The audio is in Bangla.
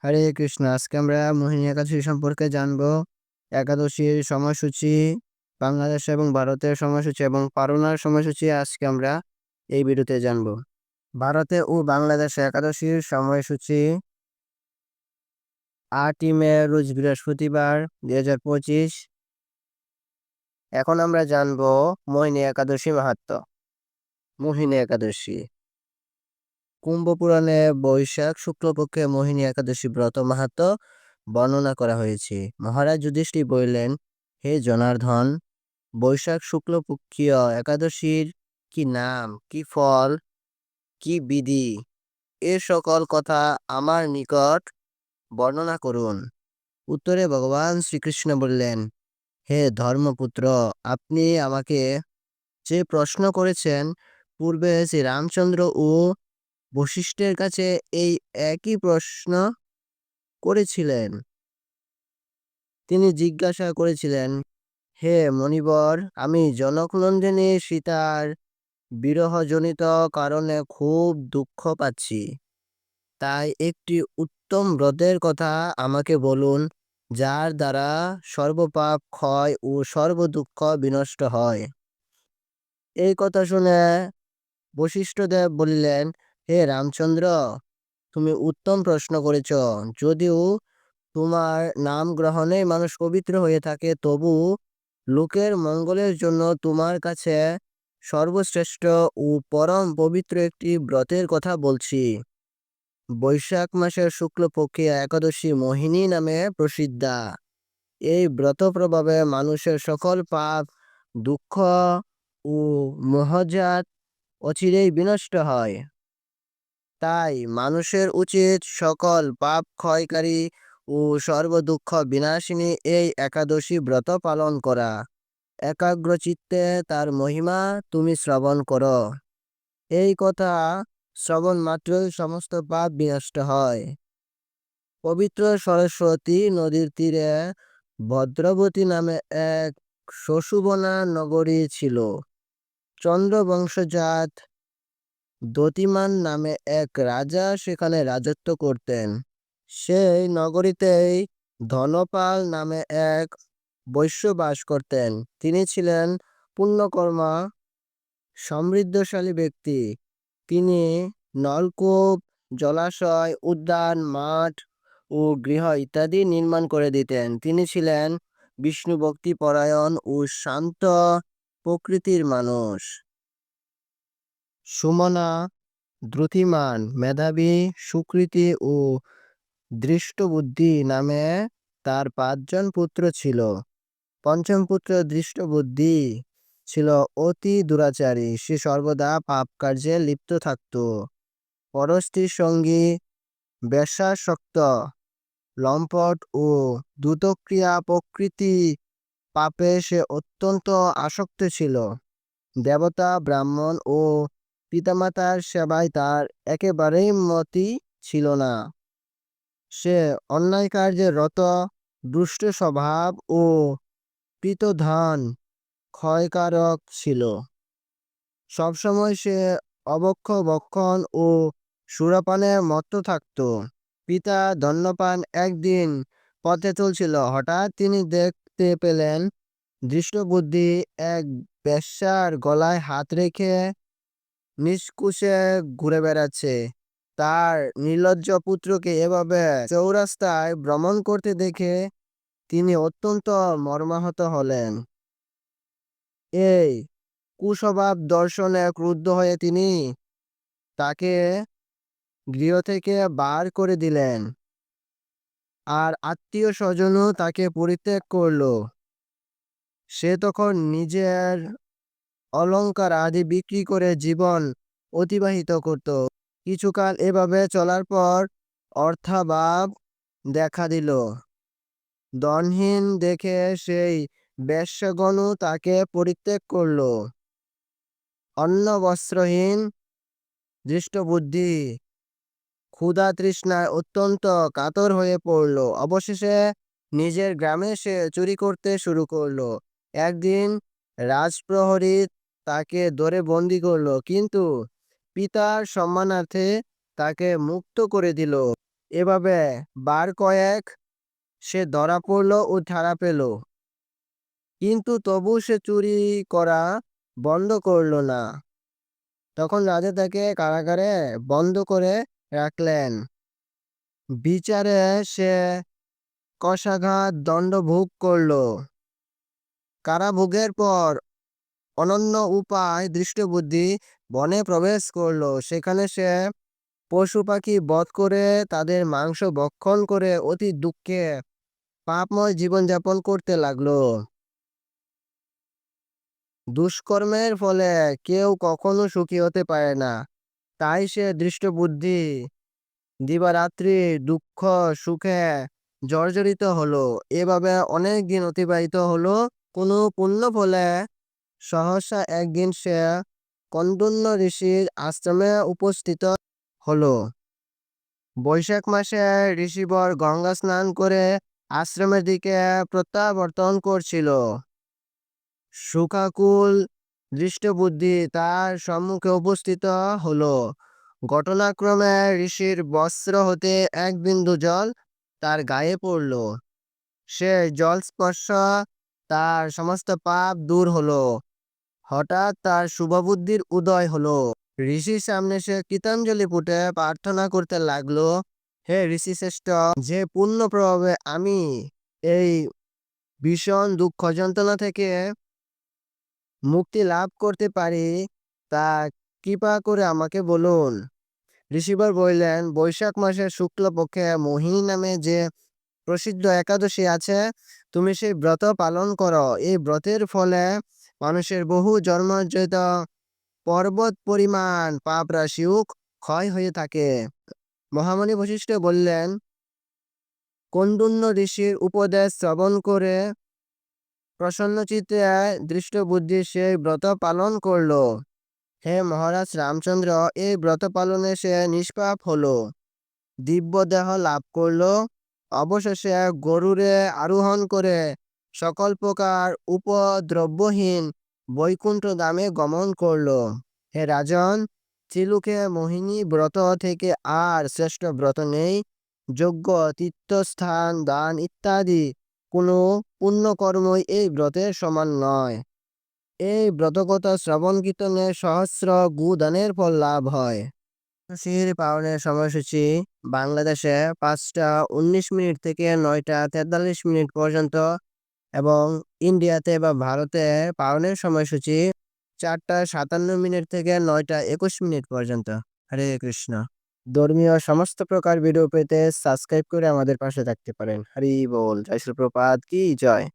হরে কৃষ্ণ। আজকে আমরা মোহিনী একাদশী সম্পর্কে জানবো। একাদশীর সময়সূচি, বাংলাদেশ এবং ভারতের সময়সূচি এবং পারনার সময়সূচি আজকে আমরা এই ভিডিওতে জানবো। ভারতে ও বাংলাদেশে একাদশীর সময়সূচি 8ই মে রোজ বৃহস্পতিবার 2025। এখন আমরা জানবো মোহিনী একাদশী মাহাত্ম্য। মোহিনী একাদশী কুম্ভ পুরাণে বৈশাখ শুক্লপক্ষে মোহিনী একাদশী ব্রত মাহাত্ম্য বর্ণনা করা হয়েছে। মহারাজ যুধিষ্ঠির বললেন, হে জনার্দন, বৈশাখ শুক্লপক্ষীয় একাদশীর কি নাম, কি ফল, কি বিধি, এ সকল কথা আমার নিকট বর্ণনা করুন। উত্তরে ভগবান শ্রীকৃষ্ণ বললেন, হে ধর্মপুত্র, আপনি আমাকে যে প্রশ্ন করেছেন, পূর্বে শ্রী রামচন্দ্র ও বশিষ্ঠের কাছে এই একই প্রশ্ন করেছিলেন। তিনি জিজ্ঞাসা করেছিলেন, হে মণিবর, আমি জনকনন্দিনী সীতার বিরহজনিত কারণে খুব দুঃখ পাচ্ছি। তাই একটি উত্তম ব্রতের কথা আমাকে বলুন, যার দ্বারা সর্বপাপ ক্ষয় ও সর্বদুঃখ বিনষ্ট হয়। এই কথা শুনে বশিষ্ঠদেব বললেন, হে রামচন্দ্র, তুমি উত্তম প্রশ্ন করেছ। যদিও তোমার নাম গ্রহণে মানুষ পবিত্র হয়ে থাকে, তবু লোকের মঙ্গলের জন্য তোমার কাছে সর্বশ্রেষ্ঠ ও পরম পবিত্র একটি ব্রতের কথা বলছি। বৈশাখ মাসের শুক্লপক্ষে একাদশী মোহিনী নামে প্রসিদ্ধা। এই ব্রত প্রভাবে মানুষের সকল পাপ, দুঃখ ও মোহজাত অচিরেই বিনষ্ট হয়। তাই মানুষের উচিত সকল পাপ ক্ষয়কারী ও সর্বদুঃখ বিনাশিনী এই একাদশী ব্রত পালন করা। একাগ্রচিত্তে তার মহিমা তুমি শ্রবণ করো। এই কথা শ্রবণ মাত্রই সমস্ত পাপ বিনষ্ট হয়। পবিত্র সরস্বতী নদীর তীরে ভদ্রবতী নামে এক শোষুবনা নগরী ছিল। চন্দ্রবংশজাত দতিমান নামে এক রাজা সেখানে রাজত্ব করতেন। সেই নগরীতেই ধনপাল নামে এক বৈশ্য বাস করতেন। তিনি ছিলেন পুণ্যকর্মা, সমৃদ্ধশালী ব্যক্তি। তিনি নলকূপ, জলাশয়, উদ্যান, মাঠ ও গৃহ ইত্যাদি নির্মাণ করে দিতেন। তিনি ছিলেন বিষ্ণু ভক্তি পরায়ণ ও শান্ত প্রকৃতির মানুষ। সুমনা, দ্রুতিমান, মেধাবী, সুকৃতি ও দৃষ্টবুদ্ধি নামে তার 5জন পুত্র ছিল। পঞ্চম পুত্র দৃষ্টবুদ্ধি ছিল অতি দুরাচারী। সে সর্বদা পাপ কার্যে লিপ্ত থাকত। পরস্ত্রীর সঙ্গী, বেশ্যাসক্ত, লম্পট ও দ্রুতক্রিয়া প্রকৃতি পাপে সে অত্যন্ত আসক্ত ছিল। দেবতা, ব্রাহ্মণ ও পিতামাতার সেবায় তার একেবারেই মতি ছিল না। সে অন্যায় কার্যে রত, দুষ্ট স্বভাব ও পিতধন ক্ষয়কারক ছিল। সবসময় সে অভক্ষ ভক্ষণ ও সুরাপানে মত্ত থাকত। পিতা ধন্যপান একদিন পথে চলছিল। হঠাৎ তিনি দেখতে পেলেন দৃষ্টবুদ্ধি এক বেশ্যার গলায় হাত রেখে নিষ্কুশে ঘুরে বেড়াচ্ছে। তার নির্লজ্জ পুত্রকে এভাবে চৌরাস্তায় ভ্রমণ করতে দেখে তিনি অত্যন্ত মর্মাহত হলেন। এই কুস্বভাব দর্শনে ক্রুদ্ধ হয়ে তিনি তাকে গৃহ থেকে বার করে দিলেন, আর আত্মীয় স্বজনও তাকে পরিত্যাগ করল। সে তখন নিজের অলংকার আদি বিক্রি করে জীবন অতিবাহিত করত। কিছুকাল এভাবে চলার পর অর্থাভাব দেখা দিল। ধনহীন দেখে সেই বেশ্যাগণও তাকে পরিত্যাগ করল। অন্ন বস্ত্রহীন দৃষ্টবুদ্ধি ক্ষুধা তৃষ্ণায় অত্যন্ত কাতর হয়ে পড়ল। অবশেষে নিজের গ্রামে সে চুরি করতে শুরু করলো। একদিন রাজপ্রহরী তাকে ধরে বন্দি করলো, কিন্তু পিতার সম্মানার্থে তাকে মুক্ত করে দিল। এভাবে বার কয়েক সে ধরা পড়ল ও ছাড়া পেল, কিন্তু তবু সে চুরি করা বন্ধ করল না। তখন রাজা তাকে কারাগারে বন্ধ করে রাখলেন। বিচারে সে কশাঘাত দণ্ড ভোগ করল। কারাভোগের পর অনন্য উপায় দৃষ্টবুদ্ধি বনে প্রবেশ করল। সেখানে সে পশু পাখি বধ করে তাদের মাংস ভক্ষণ করে অতি দুঃখে পাপময় জীবনযাপন করতে লাগলো। দুষ্কর্মের ফলে কেউ কখনো সুখী হতে পারে না, তাই সে দৃষ্টবুদ্ধি দিবারাত্রি দুঃখ সুখে জর্জরিত হলো। এভাবে অনেক দিন অতিবাহিত হলো। কোনো পুণ্য ফলে সহসা একদিন সে কন্দুন্ন ঋষির আশ্রমে উপস্থিত হলো। বৈশাখ মাসে ঋষিবর গঙ্গা স্নান করে আশ্রমের দিকে প্রত্যাবর্তন করছিল। শোকাকুল দৃষ্টবুদ্ধি তার সম্মুখে উপস্থিত হলো। ঘটনাক্রমে ঋষির বস্ত্র হতে এক বিন্দু জল তার গায়ে পড়ল। সে জল স্পর্শ তার সমস্ত পাপ দূর হলো। হঠাৎ তার শুভবুদ্ধির উদয় হলো। ঋষির সামনে সে কৃতাঞ্জলি পুটে প্রার্থনা করতে লাগলো, হে ঋষি শ্রেষ্ঠ, যে পুণ্য প্রভাবে আমি এই ভীষণ দুঃখ যন্ত্রণা থেকে মুক্তি লাভ করতে পারি, তা কৃপা করে আমাকে বলুন। ঋষিবর বললেন, বৈশাখ মাসের শুক্লপক্ষে মোহিনী নামে যে প্রসিদ্ধ একাদশী আছে, তুমি সেই ব্রত পালন করো। এই ব্রতের ফলে মানুষের বহু জন্মার্জিত পর্বত পরিমাণ পাপ রাশিও ক্ষয় হয়ে থাকে। মহামুনি বশিষ্ঠ বললেন, কন্দুন্ন ঋষির উপদেশ শ্রবণ করে প্রসন্নচিত্তে দৃষ্টবুদ্ধি সেই ব্রত পালন করল। হে মহারাজ রামচন্দ্র, এই ব্রত পালনে সে নিষ্পাপ হলো, দিব্য দেহ লাভ করল। অবশেষে গরুরে আরোহণ করে সকল প্রকার উপদ্রব্যহীন বৈকুণ্ঠ ধামে গমন করল। হে রাজন, ত্রিলোকে মোহিনী ব্রত থেকে আর শ্রেষ্ঠ ব্রত নেই। যজ্ঞ, তীর্থস্থান, দান ইত্যাদি কোনো পুণ্যকর্মই এই ব্রতের সমান নয়। এই ব্রতকথা শ্রবণ কীর্তনে সহস্র গুদানের ফল লাভ হয়। একাদশীর পালনের সময়সূচি বাংলাদেশে 5টা 19 মিনিট থেকে 9টা 43 মিনিট পর্যন্ত এবং ইন্ডিয়াতে বা ভারতে পালনের সময়সূচি 4টা 57 মিনিট থেকে 9টা 21 মিনিট পর্যন্ত। হরে কৃষ্ণ। ধর্মীয় সমস্ত প্রকার ভিডিও পেতে সাবস্ক্রাইব করে আমাদের পাশে থাকতে পারেন। হরি বল। জয় শ্রী প্রপাত কি জয়।